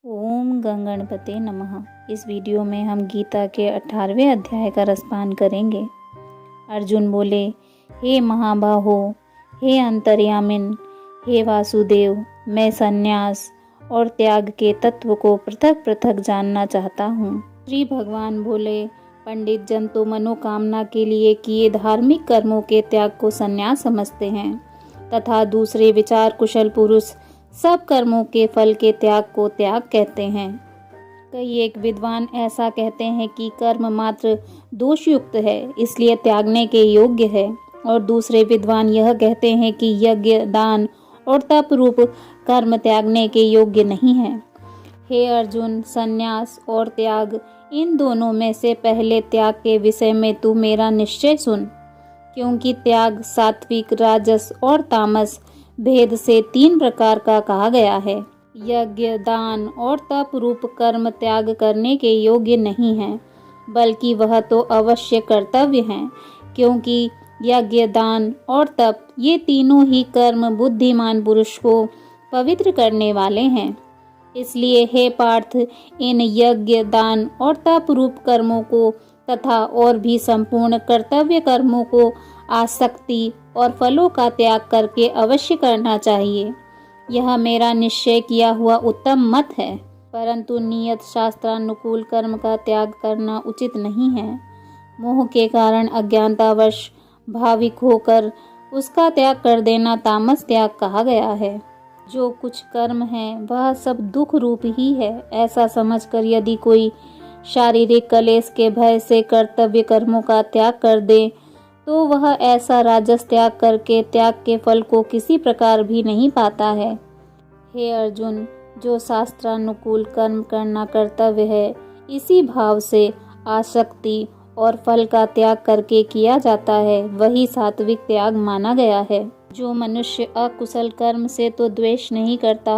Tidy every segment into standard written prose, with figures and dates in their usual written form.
ओम गंगणपते नमः। इस वीडियो में हम गीता के 18वें अध्याय का रसपान करेंगे। अर्जुन बोले, हे महाबाहो, हे अंतर्यामिन, हे वासुदेव, मैं संन्यास और त्याग के तत्व को पृथक पृथक जानना चाहता हूँ। श्री भगवान बोले, पंडित जन तो मनोकामना के लिए किए धार्मिक कर्मों के त्याग को संन्यास समझते हैं तथा दूसरे विचार कुशल पुरुष सब कर्मों के फल के त्याग को त्याग कहते हैं। कई एक विद्वान ऐसा कहते हैं कि कर्म मात्र दोषयुक्त है, इसलिए त्यागने के योग्य है, और दूसरे विद्वान यह कहते हैं कि यज्ञ, दान और तप रूप कर्म त्यागने के योग्य नहीं है। हे अर्जुन, संन्यास और त्याग इन दोनों में से पहले त्याग के विषय में तू मेरा निश्चय सुन, क्योंकि त्याग सात्विक, राजस और तामस भेद से 3 प्रकार का कहा गया है। यज्ञ, दान और तप रूप कर्म त्याग करने के योग्य नहीं है, बल्कि वह तो अवश्य कर्तव्य हैं, क्योंकि यज्ञ, दान और तप ये तीनों ही कर्म बुद्धिमान पुरुष को पवित्र करने वाले हैं। इसलिए हे पार्थ, इन यज्ञ, दान और तप रूप कर्मों को तथा और भी संपूर्ण कर्तव्य कर्मों को आसक्ति और फलों का त्याग करके अवश्य करना चाहिए। यह मेरा निश्चय किया हुआ उत्तम मत है, परंतु नियत शास्त्रानुकूल कर्म का त्याग करना उचित नहीं है। मोह के कारण अज्ञानतावश भाविक होकर उसका त्याग कर देना तामस त्याग कहा गया है। जो कुछ कर्म है वह सब दुख रूप ही है, ऐसा समझकर यदि कोई शारीरिक कलेश के भय से कर्तव्य कर्मों का त्याग कर दे तो वह ऐसा राजस त्याग करके त्याग के फल को किसी प्रकार भी नहीं पाता है। हे अर्जुन, जो शास्त्रानुकूल कर्म करना कर्तव्य है, इसी भाव से आसक्ति और फल का त्याग करके किया जाता है, वही सात्विक त्याग माना गया है। जो मनुष्य अकुशल कर्म से तो द्वेष नहीं करता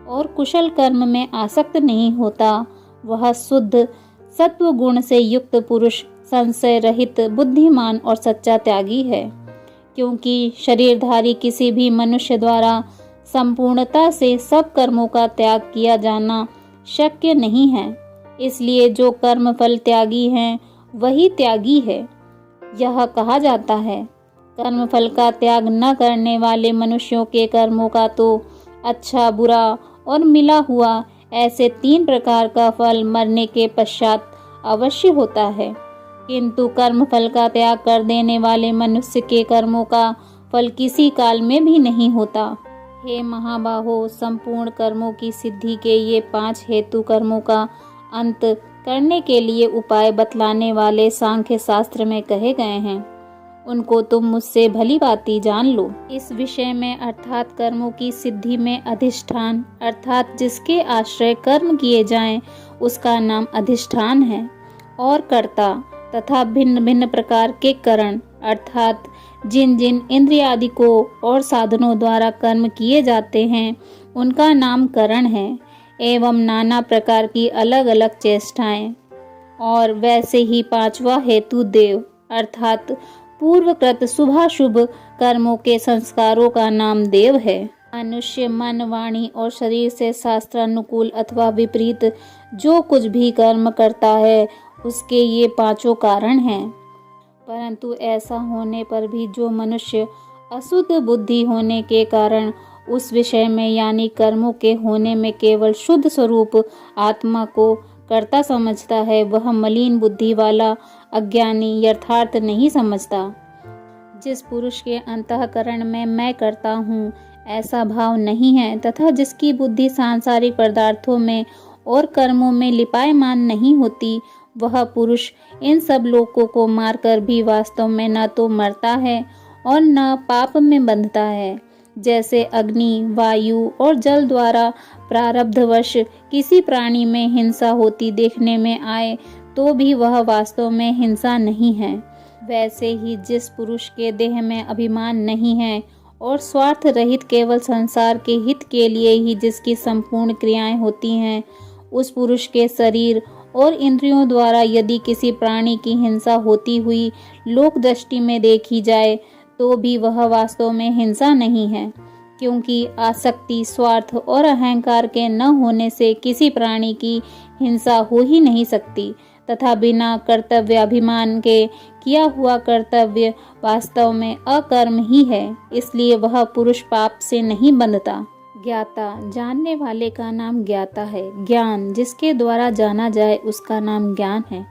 और कुशल कर्म में आसक्त नहीं होता, वह शुद्ध सत्व गुण से युक्त पुरुष संशय रहित, बुद्धिमान और सच्चा त्यागी है। क्योंकि शरीरधारी किसी भी मनुष्य द्वारा संपूर्णता से सब कर्मों का त्याग किया जाना शक्य नहीं है, इसलिए जो कर्म फल त्यागी हैं वही त्यागी है। यह कहा जाता है, कर्म फल का त्याग न करने वाले मनुष्यों के कर्मों का तो अच्छा, बुरा और मिला हुआ ऐसे 3 प्रकार का फल मरने के पश्चात अवश्य होता है, किंतु कर्म फल का त्याग कर देने वाले मनुष्य के कर्मों का फल किसी काल में भी नहीं होता। हे महाबाहो, संपूर्ण कर्मों की सिद्धि के ये 5 हेतु कर्मों का अंत करने के लिए उपाय बतलाने वाले सांख्य शास्त्र में कहे गए हैं, उनको तुम मुझसे भली भांति जान लो। इस विषय में अर्थात कर्मों की सिद्धि में अधिष्ठान अर्थात जिसके आश्रय कर्म किए जाएं उसका नाम अधिष्ठान है, और कर्ता तथा भिन्न भिन्न प्रकार के करण अर्थात जिन जिन इंद्रियादि को और साधनों द्वारा कर्म किए जाते हैं उनका नाम करण है, एवं नाना प्रकार की अलग अलग चेष्टाएं। और वैसे ही 5वां हेतु देव अर्थात पूर्वकृत शुभाशुभ कर्मों के संस्कारों का नाम देव है। मनुष्य मन, वाणी और शरीर से शास्त्रानुकूल अथवा विपरीत जो कुछ भी कर्म करता है उसके ये 5 कारण हैं। परंतु ऐसा होने पर भी जो मनुष्य अशुद्ध बुद्धि होने के कारण उस विषय में यानी कर्मों के होने में केवल शुद्ध स्वरूप आत्मा को कर्ता समझता है, वह मलिन बुद्धि वाला अज्ञानी यथार्थ नहीं समझता। जिस पुरुष के अंतःकरण में मैं करता हूँ ऐसा भाव नहीं है तथा जिसकी बुद्धि सांसारिक पदार्थों में और कर्मों में लिपायमान नहीं होती, वह पुरुष इन सब लोगों को मारकर भी वास्तव में न तो मरता है और न पाप में बंधता है। जैसे अग्नि, वायु और जल द्वारा प्रारब्धवश किसी प्राणी में हिंसा होती देखने में आए तो भी वह वास्तव में हिंसा नहीं है, वैसे ही जिस पुरुष के देह में अभिमान नहीं है और स्वार्थ रहित केवल संसार के हित के लिए ही जिसकी संपूर्ण क्रियाएं होती हैं, उस पुरुष के शरीर और इंद्रियों द्वारा यदि किसी प्राणी की हिंसा होती हुई लोक दृष्टि में देखी जाए तो भी वह वास्तव में हिंसा नहीं है, क्योंकि आसक्ति, स्वार्थ और अहंकार के न होने से किसी प्राणी की हिंसा हो ही नहीं सकती तथा बिना कर्तव्याभिमान के किया हुआ कर्तव्य वास्तव में अकर्म ही है, इसलिए वह पुरुष पाप से नहीं बंधता। ज्ञाता, जानने वाले का नाम ज्ञाता है। ज्ञान, जिसके द्वारा जाना जाए उसका नाम ज्ञान है।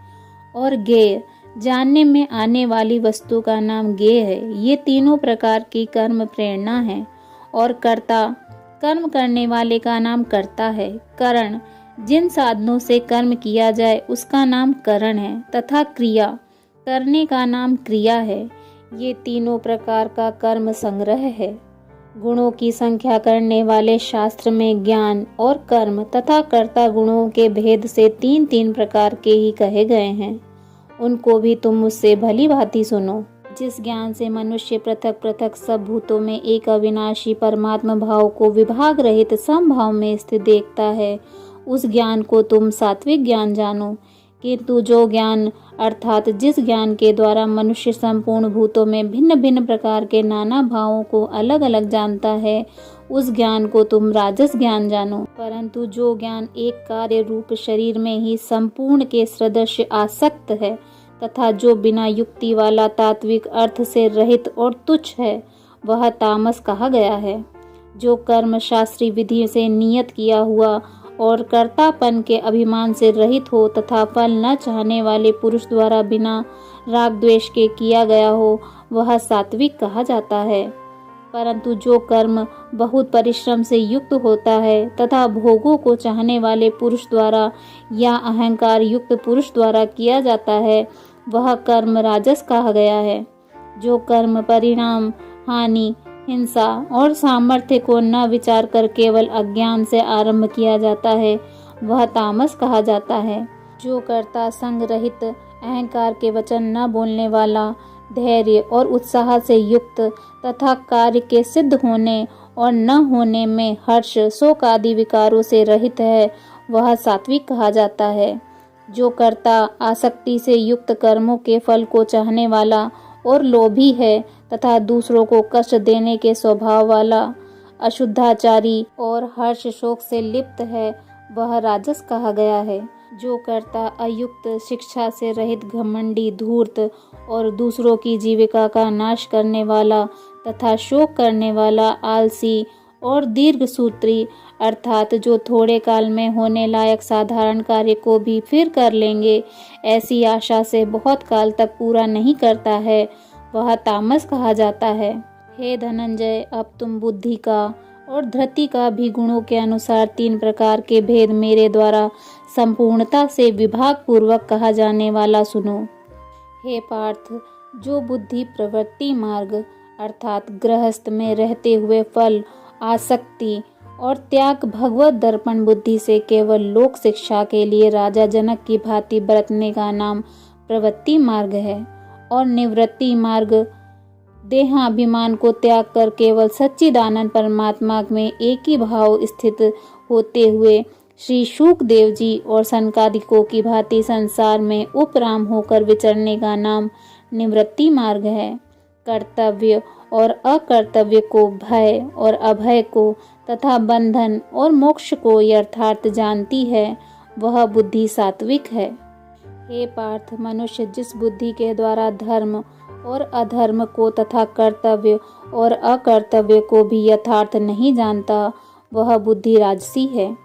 और ज्ञेय, जानने में आने वाली वस्तु का नाम ज्ञेय है। ये तीनों प्रकार की कर्म प्रेरणा है। और कर्ता, कर्म करने वाले का नाम कर्ता है। करण, जिन साधनों से कर्म किया जाए उसका नाम करण है तथा क्रिया, करने का नाम क्रिया है। ये तीनों प्रकार का कर्म संग्रह है। गुणों की संख्या करने वाले शास्त्र में ज्ञान और कर्म तथा कर्ता गुणों के भेद से तीन तीन प्रकार के ही कहे गए हैं। उनको भी तुम मुझसे भली भांति सुनो। जिस ज्ञान से मनुष्य पृथक पृथक सब भूतों में एक अविनाशी परमात्मा भाव को विभाग रहित समभाव में स्थित देखता है, उस ज्ञान को तुम सात्विक ज्ञान जानो। किंतु जो ज्ञान अर्थात जिस ज्ञान के द्वारा मनुष्य संपूर्ण भूतों में भिन्न भिन्न प्रकार के नाना भावों को अलग अलग जानता है, उस ज्ञान को तुम राजस ज्ञान जानो। परंतु जो ज्ञान एक कार्य रूप शरीर में ही संपूर्ण के सदृश आसक्त है तथा जो बिना युक्ति वाला तात्विक अर्थ से रहित और तुच्छ है, वह तामस कहा गया है। जो कर्म शास्त्रीय विधि से नियत किया हुआ और कर्तापन के अभिमान से रहित हो तथा फल न चाहने वाले पुरुष द्वारा बिना राग द्वेष के किया गया हो, वह सात्विक कहा जाता है। परंतु जो कर्म बहुत परिश्रम से युक्त होता है तथा भोगों को चाहने वाले पुरुष द्वारा या अहंकार युक्त पुरुष द्वारा किया जाता है, वह कर्म राजस कहा गया है। जो कर्म परिणाम, हानि, हिंसा और सामर्थ्य को न विचार कर केवल अज्ञान से आरंभ किया जाता है, वह तामस कहा जाता है। जो कर्ता संग रहित, अहंकार के वचन न बोलने वाला, धैर्य और उत्साह से युक्त तथा कार्य के सिद्ध होने और न होने में हर्ष, शोक आदि विकारों से रहित है, वह सात्विक कहा जाता है। जो कर्ता आसक्ति से युक्त कर्मों के फल को चाहने वाला और लोभी है तथा दूसरों को कष्ट देने के स्वभाव वाला, अशुद्धाचारी और हर्ष शोक से लिप्त है, वह राजस कहा गया है। जो कर्ता अयुक्त, शिक्षा से रहित, घमंडी, धूर्त और दूसरों की जीविका का नाश करने वाला तथा शोक करने वाला, आलसी और दीर्घसूत्री अर्थात जो थोड़े काल में होने लायक साधारण कार्य को भी फिर कर लेंगे, ऐसी आशा से बहुत काल तक पूरा नहीं करता है, वह तामस कहा जाता है। हे धनंजय, अब तुम बुद्धि का और धृति का भी गुणों के अनुसार तीन प्रकार के भेद मेरे द्वारा संपूर्णता से विभाग पूर्वक कहा जाने वाला सुनो। हे पार्थ, जो बुद्धि प्रवृत्ति मार्ग अर्थात गृहस्थ में रहते हुए फल, आसक्ति और त्याग भगवत दर्पण बुद्धि से केवल लोक शिक्षा के लिए राजा जनक की भांति बरतने का नाम प्रवृत्ति मार्ग है। और निवृत्ति मार्ग देहाभिमान को त्याग कर केवल सच्चिदानंद परमात्मा में एक ही भाव स्थित होते हुए श्री शुकदेव जी और सनकादिकों की भांति संसार में उपराम होकर विचरने का नाम निवृत्ति मार्ग है। कर्तव्य और अकर्तव्य को, भय और अभय को तथा बंधन और मोक्ष को यथार्थ जानती है, वह बुद्धि सात्विक है। हे पार्थ, मनुष्य जिस बुद्धि के द्वारा धर्म और अधर्म को तथा कर्तव्य और अकर्तव्य को भी यथार्थ नहीं जानता, वह बुद्धि राजसी है।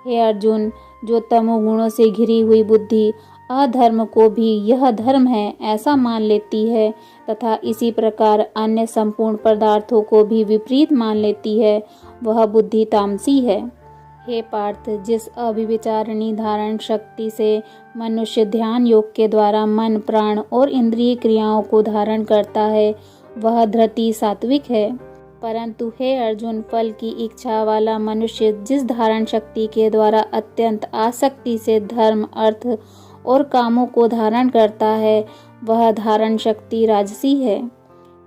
हे अर्जुन, जो तमोगुणों से घिरी हुई बुद्धि अधर्म को भी यह धर्म है ऐसा मान लेती है तथा इसी प्रकार अन्य संपूर्ण पदार्थों को भी विपरीत मान लेती है, वह बुद्धि तामसी है। हे पार्थ, जिस अविविचारणी धारण शक्ति से मनुष्य ध्यान योग के द्वारा मन, प्राण और इंद्रिय क्रियाओं को धारण करता है, वह धृति सात्विक है। परंतु हे अर्जुन, फल की इच्छा वाला मनुष्य जिस धारण शक्ति के द्वारा अत्यंत आसक्ति से धर्म, अर्थ और कामों को धारण करता है, वह धारण शक्ति राजसी है।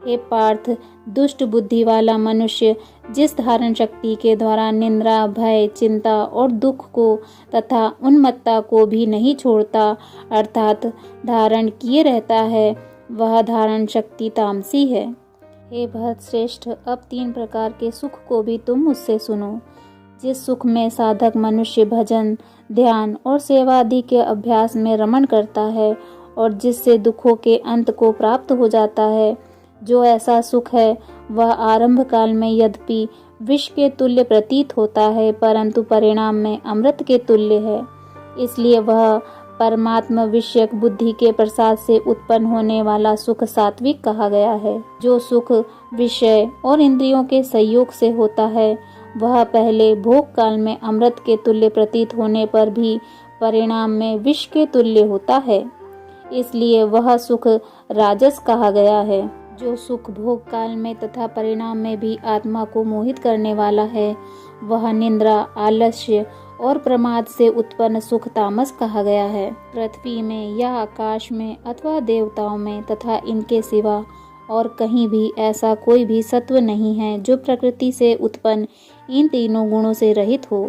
हे पार्थ, दुष्ट बुद्धि वाला मनुष्य जिस धारण शक्ति के द्वारा निंद्रा, भय, चिंता और दुख को तथा उन्मत्ता को भी नहीं छोड़ता अर्थात धारण किए रहता है, वह धारण शक्ति तामसी है। हे भरत श्रेष्ठ, अब 3 प्रकार के सुख को भी तुम मुझसे सुनो। जिस सुख में साधक मनुष्य भजन, ध्यान और सेवा आदि के अभ्यास में रमण करता है और जिससे दुखों के अंत को प्राप्त हो जाता है, जो ऐसा सुख है वह आरंभ काल में यद्यपि विष के तुल्य प्रतीत होता है, परंतु परिणाम में अमृत के तुल्य है। इसलिए वह परमात्मा विषयक बुद्धि के प्रसाद से उत्पन्न होने वाला सुख सात्विक कहा गया है। जो सुख विषय और इंद्रियों के संयोग से होता है, वह पहले भोग काल में अमृत के तुल्य प्रतीत होने पर भी परिणाम में विष के तुल्य होता है, इसलिए वह सुख राजस कहा गया है। जो सुख भोग काल में तथा परिणाम में भी आत्मा को मोहित करने वाला है, वह निद्रा, आलस्य और प्रमाद से उत्पन्न सुख तामस कहा गया है। पृथ्वी में या आकाश में अथवा देवताओं में तथा इनके सिवा और कहीं भी ऐसा कोई भी सत्व नहीं है जो प्रकृति से उत्पन्न इन तीनों गुणों से रहित हो।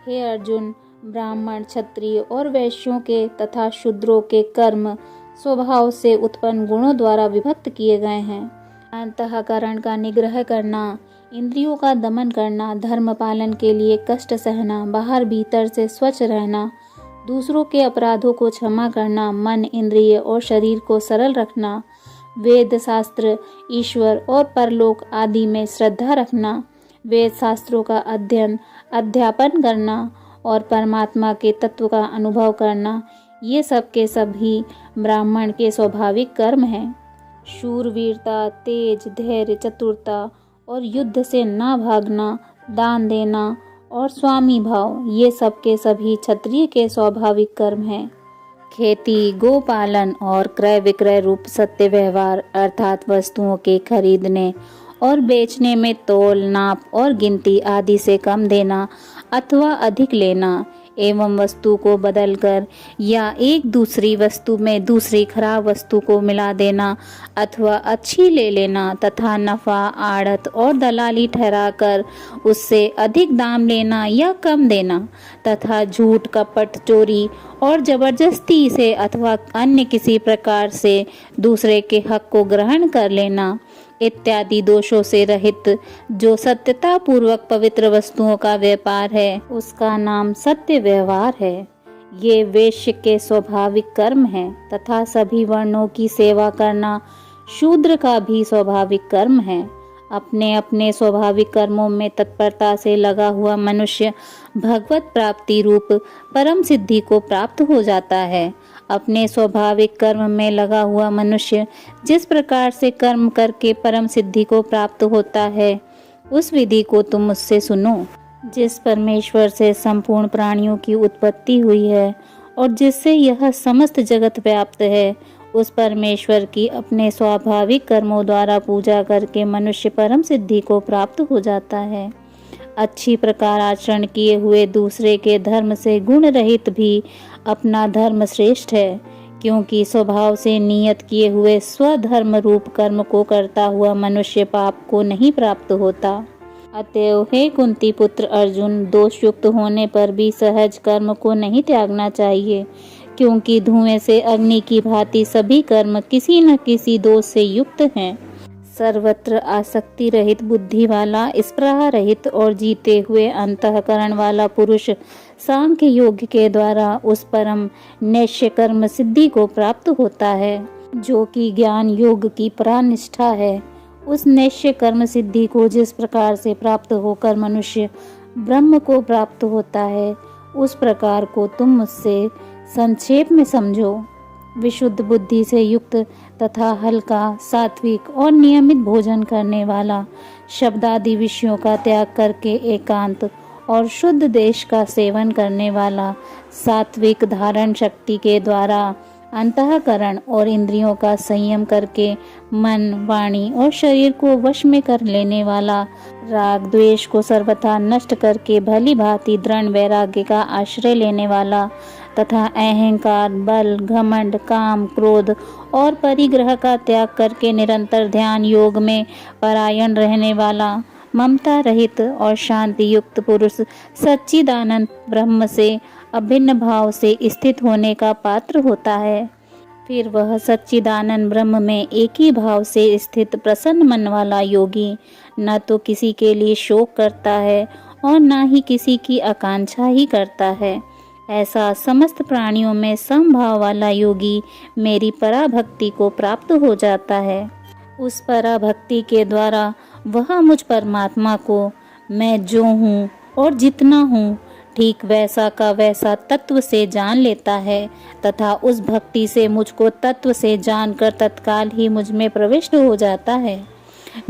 हे अर्जुन, ब्राह्मण, क्षत्रिय और वैश्यों के तथा शूद्रों के कर्म स्वभाव से उत्पन्न गुणों द्वारा विभक्त किए गए हैं। अंतःकरण का निग्रह करना, इंद्रियों का दमन करना, धर्म पालन के लिए कष्ट सहना, बाहर भीतर से स्वच्छ रहना, दूसरों के अपराधों को क्षमा करना, मन, इंद्रिय और शरीर को सरल रखना, वेद शास्त्र, ईश्वर और परलोक आदि में श्रद्धा रखना, वेद शास्त्रों का अध्ययन, अध्यापन करना और परमात्मा के तत्व का अनुभव करना, ये सब के सभी ब्राह्मण के स्वाभाविक कर्म हैं। शूरवीरता, तेज, धैर्य, चतुरता और युद्ध से ना भागना, दान देना और स्वामी भाव, ये सब के सभी क्षत्रिय के स्वाभाविक कर्म हैं। खेती, गोपालन और क्रय विक्रय रूप सत्य व्यवहार अर्थात वस्तुओं के खरीदने और बेचने में तोल, नाप और गिनती आदि से कम देना अथवा अधिक लेना एवं वस्तु को बदलकर या एक दूसरी वस्तु में दूसरी खराब वस्तु को मिला देना अथवा अच्छी ले लेना तथा नफा, आड़त और दलाली ठहराकर उससे अधिक दाम लेना या कम देना तथा झूठ, कपट, चोरी और जबरदस्ती से अथवा अन्य किसी प्रकार से दूसरे के हक को ग्रहण कर लेना इत्यादि दोषों से रहित जो सत्यता पूर्वक पवित्र वस्तुओं का व्यापार है, उसका नाम सत्य व्यवहार है। ये वैश्य के स्वाभाविक कर्म है तथा सभी वर्णों की सेवा करना शूद्र का भी स्वाभाविक कर्म है। अपने अपने स्वाभाविक कर्मों में तत्परता से लगा हुआ मनुष्य भगवत प्राप्ति रूप परम सिद्धि को प्राप्त हो जाता है। अपने स्वाभाविक कर्म में लगा हुआ मनुष्य जिस प्रकार से कर्म करके परम सिद्धि को प्राप्त होता है, उस विधि को तुम मुझसे सुनो। जिस परमेश्वर से संपूर्ण प्राणियों की उत्पत्ति हुई है और जिससे यह समस्त जगत व्याप्त है, उस परमेश्वर की अपने स्वाभाविक कर्मों द्वारा पूजा करके मनुष्य परम सिद्धि को प्राप्त हो जाता है। अच्छी प्रकार आचरण किए हुए दूसरे के धर्म से गुण रहित भी अपना धर्म श्रेष्ठ है, क्योंकि स्वभाव से नियत किए हुए स्वधर्म रूप कर्म को करता हुआ मनुष्य पाप को नहीं प्राप्त होता। अतएव हे कुंती पुत्र अर्जुन, दोष युक्त होने पर भी सहज कर्म को नहीं त्यागना चाहिए, क्योंकि धुएं से अग्नि की भांति सभी कर्म किसी न किसी दोष से युक्त हैं। सर्वत्र आसक्ति रहित, बुद्धि वाला, स्पृहा रहित और जीते हुए अंतःकरण वाला पुरुष सांख्य योग के द्वारा उस परम नैष्य कर्म सिद्धि को प्राप्त होता है, जो कि ज्ञान योग की प्रानिष्ठा है। उस नैष्य कर्म सिद्धि को जिस प्रकार से प्राप्त होकर मनुष्य ब्रह्म को प्राप्त होता है, उस प्रकार को तुम मुझसे संक्षेप में समझो। विशुद्ध बुद्धि से युक्त तथा हल्का, सात्विक और नियमित भोजन करने वाला, शब्दादि विषयों का त्याग करके एकांत और शुद्ध देश का सेवन करने वाला, सात्विक धारण शक्ति के द्वारा अंतःकरण और इंद्रियों का संयम करके मन, वाणी और शरीर को वश में कर लेने वाला, राग द्वेष को सर्वथा नष्ट करके भली भांति दृढ़ वैराग्य का आश्रय लेने वाला तथा अहंकार, बल, घमंड, काम, क्रोध और परिग्रह का त्याग करके निरंतर ध्यान योग में परायण रहने वाला, ममता रहित और शांति युक्त पुरुष सच्चिदानंद ब्रह्म से अभिन्न भाव से स्थित होने का पात्र होता है। फिर वह सच्चिदानंद ब्रह्म में एक ही भाव से स्थित प्रसन्न मन वाला योगी न तो किसी के लिए शोक करता है और न ही किसी की आकांक्षा ही करता है। ऐसा समस्त प्राणियों में समभाव वाला योगी मेरी पराभक्ति को प्राप्त हो जाता है। उस पराभक्ति के द्वारा वह मुझ परमात्मा को मैं जो हूँ और जितना हूँ ठीक वैसा का वैसा तत्व से जान लेता है तथा उस भक्ति से मुझको तत्व से जानकर तत्काल ही मुझ में प्रविष्ट हो जाता है।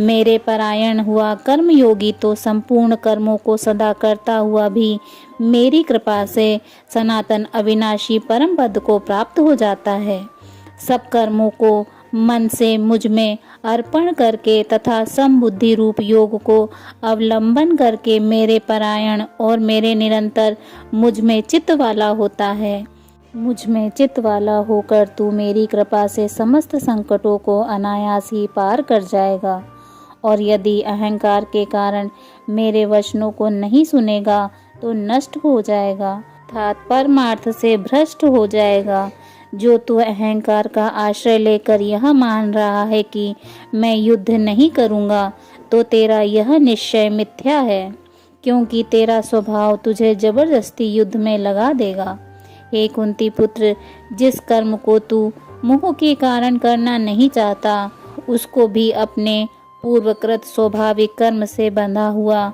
मेरे परायण हुआ कर्मयोगी तो संपूर्ण कर्मों को सदा करता हुआ भी मेरी कृपा से सनातन अविनाशी परम पद को प्राप्त हो जाता है। सब कर्मों को मन से मुझ में अर्पण करके तथा समबुद्धि रूप योग को अवलंबन करके मेरे परायण और मेरे निरंतर मुझ में चित्त वाला होता है। मुझ में चित्त वाला होकर तू मेरी कृपा से समस्त संकटों को अनायास ही पार कर जाएगा। और यदि अहंकार के कारण मेरे वचनों को नहीं सुनेगा तो नष्ट हो जाएगा अर्थात परमार्थ से भ्रष्ट हो जाएगा। जो तू अहंकार का आश्रय लेकर यह मान रहा है कि मैं युद्ध नहीं करूँगा तो तेरा यह निश्चय मिथ्या है, क्योंकि तेरा स्वभाव तुझे जबरदस्ती युद्ध में लगा देगा। हे कुंती पुत्र, जिस कर्म को तू मोह के कारण करना नहीं चाहता उसको भी अपने पूर्वकृत स्वाभाविक कर्म से बंधा हुआ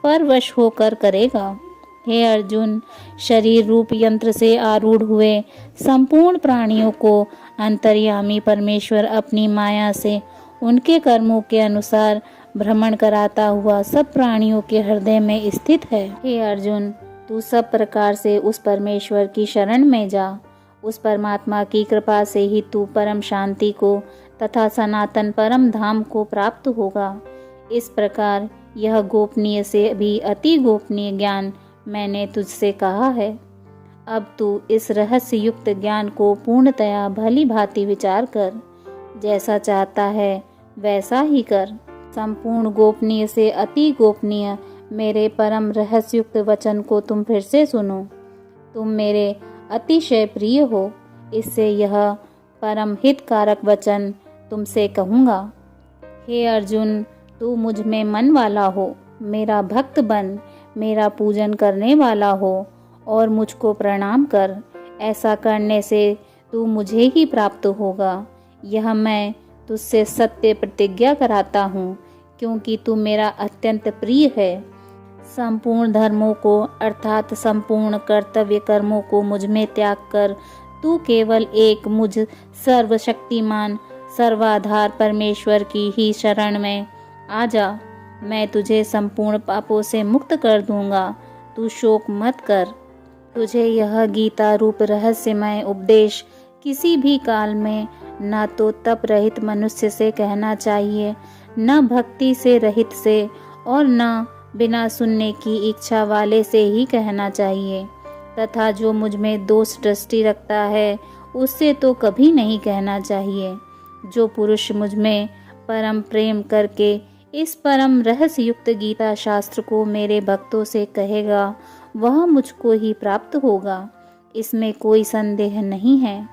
परवश होकर करेगा। हे अर्जुन, शरीर रूप यंत्र से आरूढ़ हुए संपूर्ण प्राणियों को अंतर्यामी परमेश्वर अपनी माया से उनके कर्मों के अनुसार भ्रमण कराता हुआ सब प्राणियों के हृदय में स्थित है। हे अर्जुन, तू सब प्रकार से उस परमेश्वर की शरण में जा। उस परमात्मा की कृपा से ही तू परम शांति को तथा सनातन परम धाम को प्राप्त होगा। इस प्रकार यह गोपनीय से भी अति गोपनीय ज्ञान मैंने तुझसे कहा है। अब तू इस रहस्य युक्त ज्ञान को पूर्णतया भली भांति विचार कर। जैसा चाहता है वैसा ही कर। संपूर्ण गोपनीय से अति गोपनीय मेरे परम रहस्य युक्त वचन को तुम फिर से सुनो। तुम मेरे अतिशय प्रिय हो, इससे यह परम हितकारक वचन तुमसे कहूँगा। हे अर्जुन, तू मुझ में मन वाला हो, मेरा भक्त बन, मेरा पूजन करने वाला हो और मुझको प्रणाम कर। ऐसा करने से तू मुझे ही प्राप्त होगा। यह मैं तुझसे सत्य प्रतिज्ञा कराता हूँ, क्योंकि तू मेरा अत्यंत प्रिय है। संपूर्ण धर्मों को अर्थात संपूर्ण कर्तव्य कर्मों को मुझ में त्याग कर तू केवल एक मुझ सर्वशक्तिमान सर्वाधार परमेश्वर की ही शरण में आ जा। मैं तुझे संपूर्ण पापों से मुक्त कर दूंगा। तू शोक मत कर। तुझे यह गीता रूप रहस्यमय उपदेश किसी भी काल में न तो तप रहित मनुष्य से कहना चाहिए, न भक्ति से रहित से और न बिना सुनने की इच्छा वाले से ही कहना चाहिए, तथा जो मुझ में दोष दृष्टि रखता है उससे तो कभी नहीं कहना चाहिए। जो पुरुष मुझ में परम प्रेम करके इस परम रहस्य युक्त गीता शास्त्र को मेरे भक्तों से कहेगा वह मुझको ही प्राप्त होगा, इसमें कोई संदेह नहीं है।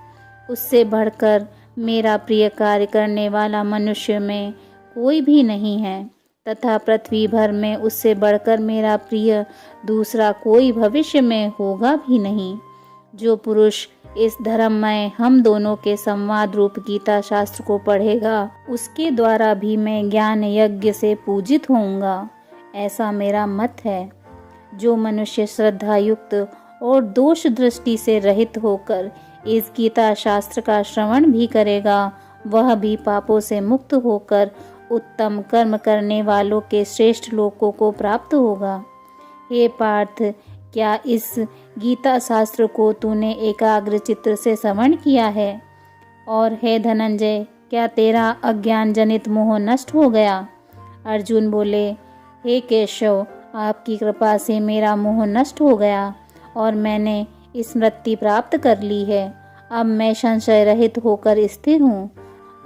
उससे बढ़कर मेरा प्रिय कार्य करने वाला मनुष्य में कोई भी नहीं है, तथा पृथ्वी भर में उससे बढ़कर मेरा प्रिय दूसरा कोई भविष्य में होगा भी नहीं। जो पुरुष इस धर्ममय हम दोनों के संवाद रूप गीता शास्त्र को पढ़ेगा उसके द्वारा भी मैं ज्ञान यज्ञ से पूजित होऊंगा, ऐसा मेरा मत है। जो मनुष्य श्रद्धा युक्त और दोष दृष्टि से रहित होकर इस गीता शास्त्र का श्रवण भी करेगा वह भी पापों से मुक्त होकर उत्तम कर्म करने वालों के श्रेष्ठ लोकों को प्राप्त होगा। हे पार्थ, क्या इस गीता शास्त्र को तूने एकाग्र चित्त से श्रवण किया है? और हे धनंजय, क्या तेरा अज्ञान जनित मोह नष्ट हो गया? अर्जुन बोले, हे केशव, आपकी कृपा से मेरा मोह नष्ट हो गया और मैंने स्मृति प्राप्त कर ली है। अब मैं संशय रहित होकर स्थिर हूँ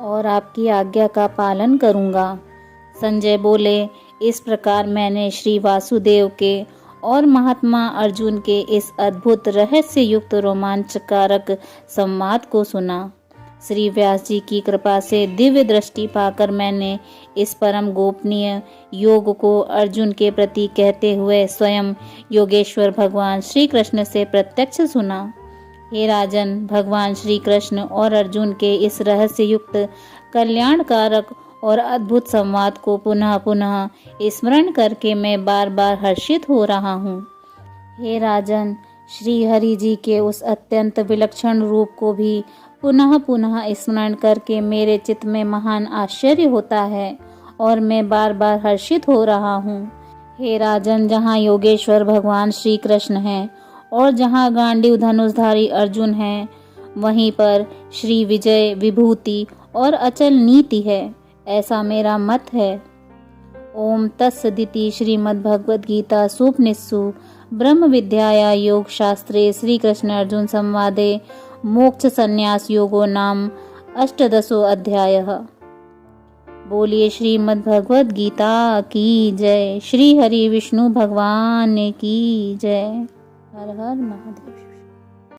और आपकी आज्ञा का पालन करूँगा। संजय बोले, इस प्रकार मैंने श्री वासुदेव के और महात्मा अर्जुन के इस अद्भुत रहस्य युक्त रोमांचकारक संवाद को सुना। श्री व्यास जी की कृपा से दिव्य दृष्टि पाकर मैंने इस परम गोपनीय योग को अर्जुन के प्रति कहते हुए स्वयं योगेश्वर भगवान श्री कृष्ण से प्रत्यक्ष सुना। हे राजन, भगवान श्री कृष्ण और अर्जुन के इस रहस्य युक्त कल्याणकारक और अद्भुत संवाद को पुनः पुनः स्मरण करके मैं बार बार हर्षित हो रहा हूँ। हे राजन, श्री हरि जी के उस अत्यंत विलक्षण रूप को भी पुनः पुनः स्मरण करके मेरे चित्त में महान आश्चर्य होता है और मैं बार बार हर्षित हो रहा हूँ। हे राजन, जहाँ योगेश्वर भगवान श्री कृष्ण हैं और जहाँ गांडीव धनुषधारी अर्जुन हैं, वहीं पर श्री विजय, विभूति और अचल नीति है, ऐसा मेरा मत है। ओम तत्सदिति। श्रीमद्भगवद गीता सूपनिषत्सु ब्रह्म विद्याया योग शास्त्रे श्री कृष्ण अर्जुन संवादे मोक्ष संन्यास योगो नाम 18 अध्यायः। बोलिए श्रीमद्भगवद गीता की जय। श्री हरि विष्णु भगवान की जय। हर हर महादेव।